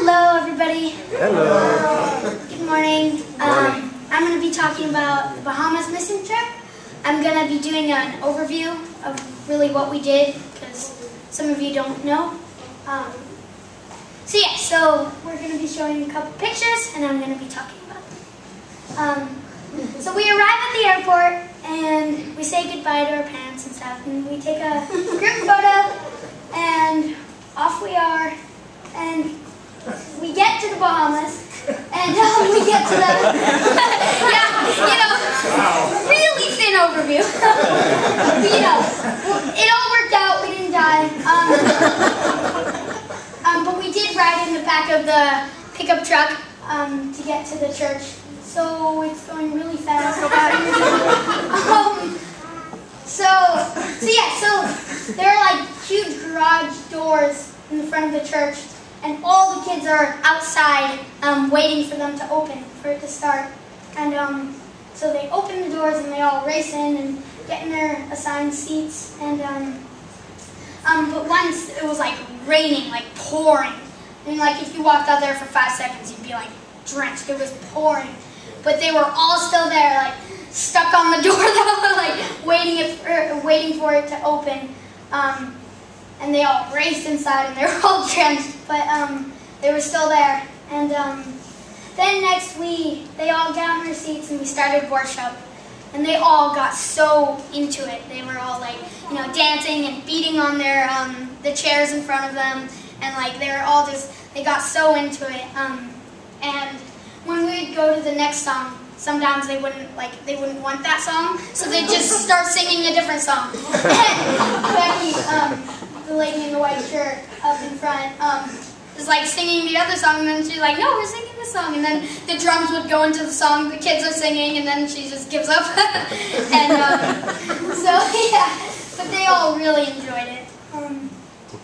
Hello, everybody. Hello. Good morning. I'm going to be talking about the Bahamas mission trip. I'm going to be doing an overview of really what we did, because some of you don't know. So we're going to be showing a couple pictures, and I'm going to be talking about them. So we arrive at the airport, and we say goodbye to our parents and stuff, and we take a group photo, and off we are, and we get to the Bahamas, and we get to the, really thin overview. But, it all worked out, we didn't die. But we did ride in the back of the pickup truck to get to the church. So it's going really fast. So there are like huge garage doors in the front of the church, and all the kids are outside waiting for them to open, for it to start. And so they open the doors and they all race in and get in their assigned seats. And but once it was like raining, like pouring. And like if you walked out there for 5 seconds, you'd be like drenched. It was pouring. But they were all still there, like stuck on the door, though, like waiting for it to open. And they all raced inside, and they were all drenched, but they were still there. And then next they all got on their seats, and we started worship. And they all got so into it. They were all like, dancing and beating on their the chairs in front of them, and like they got so into it. And when we would go to the next song, sometimes they wouldn't want that song, so they'd just start singing a different song. And Becky, the lady in the white shirt up in front, is like singing the other song, and then she's like, "No, we're singing this song." And then the drums would go into the song the kids are singing, and then she just gives up. And but they all really enjoyed it.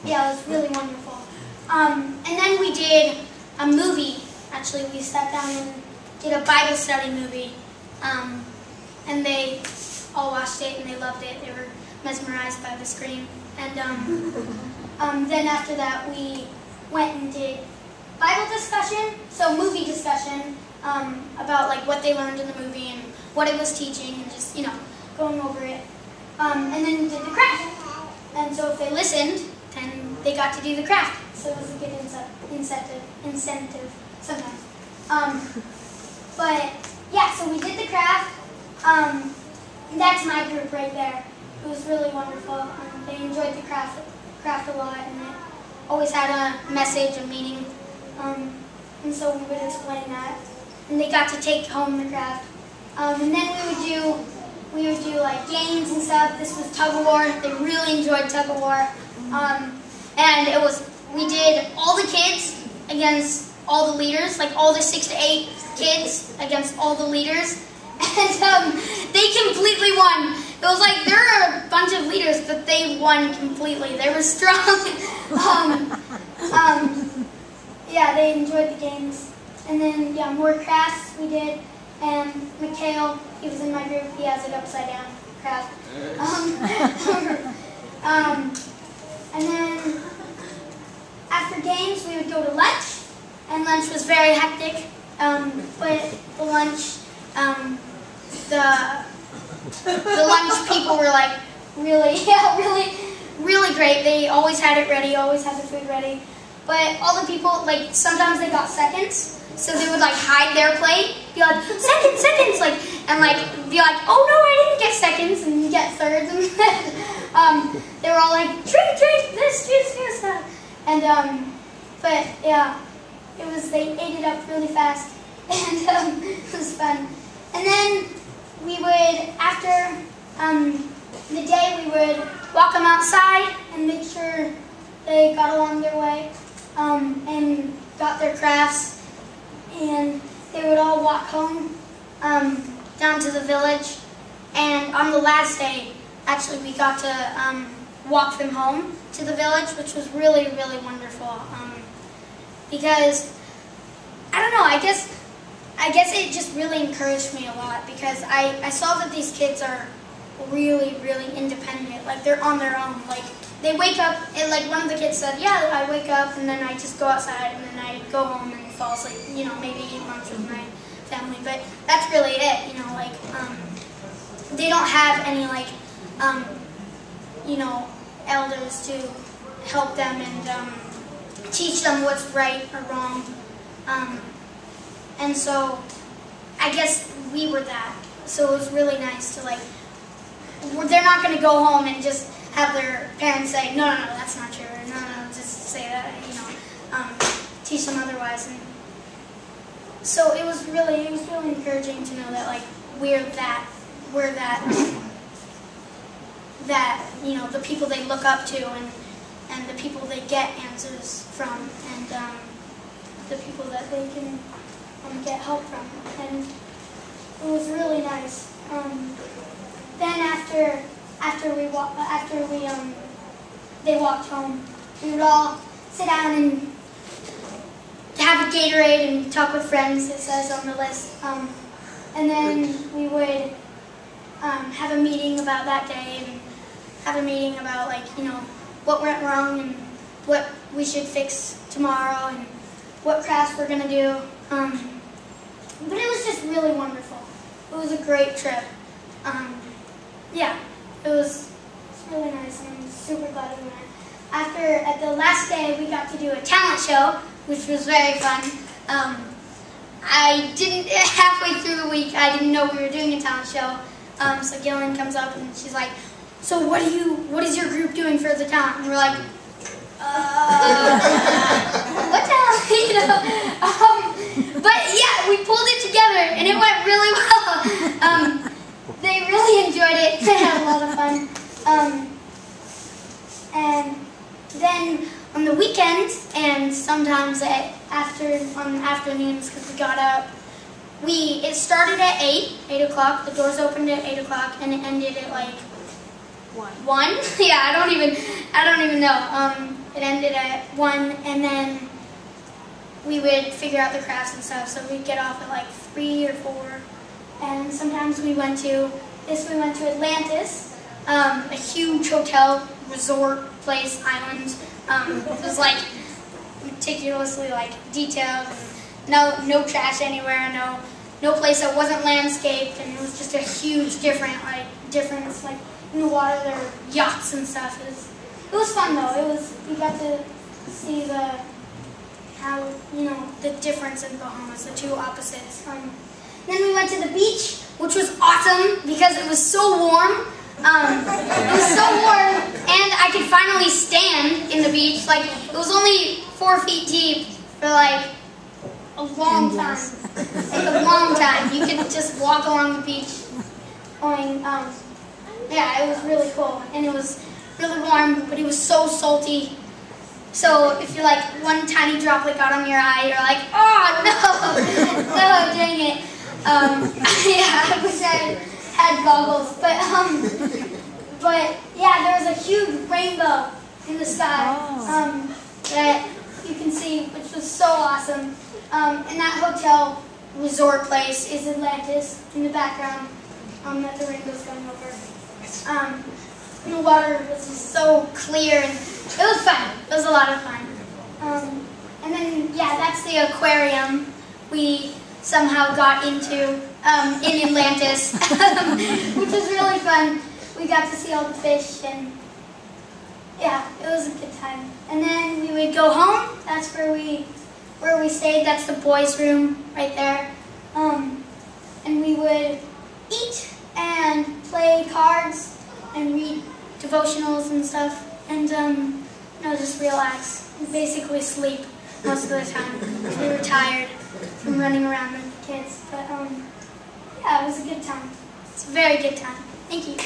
It was really wonderful. And then we did a movie. Actually, we sat down and did a Bible study movie, and they all watched it and they loved it. They were mesmerized by the screen. And then after that, we went and did Bible discussion, so movie discussion about like what they learned in the movie and what it was teaching, and just going over it. And then we did the craft. And so if they listened, then they got to do the craft. So it was a good incentive sometimes. But yeah, so we did the craft. And that's my group right there. It was really wonderful. They enjoyed the craft a lot, and it always had a message, a meaning. And so we would explain that. And they got to take home the craft. And then we would do like games and stuff. This was tug of war. They really enjoyed tug of war. And we did all the kids against all the leaders, like all the 6 to 8 kids against all the leaders. And they completely won. It was like there were a bunch of leaders, but they won completely. They were strong. Yeah, they enjoyed the games. And then, more crafts we did. And Mikhail, he was in my group, he has it upside down, craft. And then after games, we would go to lunch. And lunch was very hectic. But the lunch, the lunch people were like really great. They always had it ready, always had the food ready. But all the people, like sometimes they got seconds, so they would like hide their plate, be like seconds, and like be like, "Oh no, I didn't get seconds," and you get thirds. And they were all like, "Drink this juice," and but yeah, they ate it up really fast, and it was fun. And then we would, after the day, we would walk them outside and make sure they got along their way and got their crafts. And they would all walk home down to the village. And on the last day, actually, we got to walk them home to the village, which was really, really wonderful. Because, I don't know, I guess it just really encouraged me a lot, because I saw that these kids are really, really independent. Like, they're on their own. Like, they wake up, and like one of the kids said, yeah, I wake up and then I just go outside and then I go home and fall asleep, you know, maybe eat lunch with my family, but that's really it, you know, like, they don't have any, like, you know, elders to help them and teach them what's right or wrong, and so I guess we were that, so it was really nice to, like, they're not going to go home and just have their parents say, no, that's not true, or no, just say that, you know, teach them otherwise. And so it was really encouraging to know that, like, we're that, you know, the people they look up to and the people they get answers from, and the people that they can get help from, and it was really nice. Then after they walked home, we would all sit down and have a Gatorade and talk with friends, it says on the list. And then we would have a meeting about that day and have a meeting about, like, you know, what went wrong and what we should fix tomorrow and what crafts we're going to do. But it was just really wonderful. It was a great trip. Yeah, it was really nice, and I'm super glad we went. At the last day, we got to do a talent show, which was very fun. I didn't, halfway through the week, I didn't know we were doing a talent show. So Gillian comes up and she's like, so what is your group doing for the talent? And we're like, what talent? You know? But yeah, we pulled it together and it went really well. They really enjoyed it. They had a lot of fun. And then on the weekends and sometimes on afternoons, because we got up, it started at 8 o'clock. The doors opened at 8 o'clock and it ended at like 1. Yeah, I don't even know. It ended at 1, and then we would figure out the crafts and stuff. So we'd get off at like 3 or 4. And sometimes we went to Atlantis, a huge hotel, resort place, island. It was like meticulously like detailed, and no trash anywhere, no place that wasn't landscaped, and it was just a huge difference like in the water there were yachts and stuff. It was fun though. We got to see how the difference in Bahamas, the two opposites. Then we went to the beach, which was awesome because it was so warm. It was so warm, and I could finally stand in the beach. Like, it was only 4 feet deep for like a long time. Like a long time. You could just walk along the beach going, yeah, it was really cool. And it was really warm, but it was so salty. So if you're like one tiny droplet got on your eye, you're like, oh no, no, dang it. Yeah, I wish I had goggles, but yeah, there was a huge rainbow in the sky that you can see, which was so awesome. And that hotel resort place is Atlantis in the background that the rainbow's going over. And the water was just so clear, and it was fun. It was a lot of fun. And then yeah, that's the aquarium we somehow got into in Atlantis, which was really fun. We got to see all the fish, and yeah, it was a good time. And then we would go home. That's where we stayed. That's the boys' room right there. And we would eat and play cards and read devotionals and stuff, and just relax. And basically sleep most of the time. We were tired from running around with the kids, but yeah, it was a good time. It's a very good time. Thank you.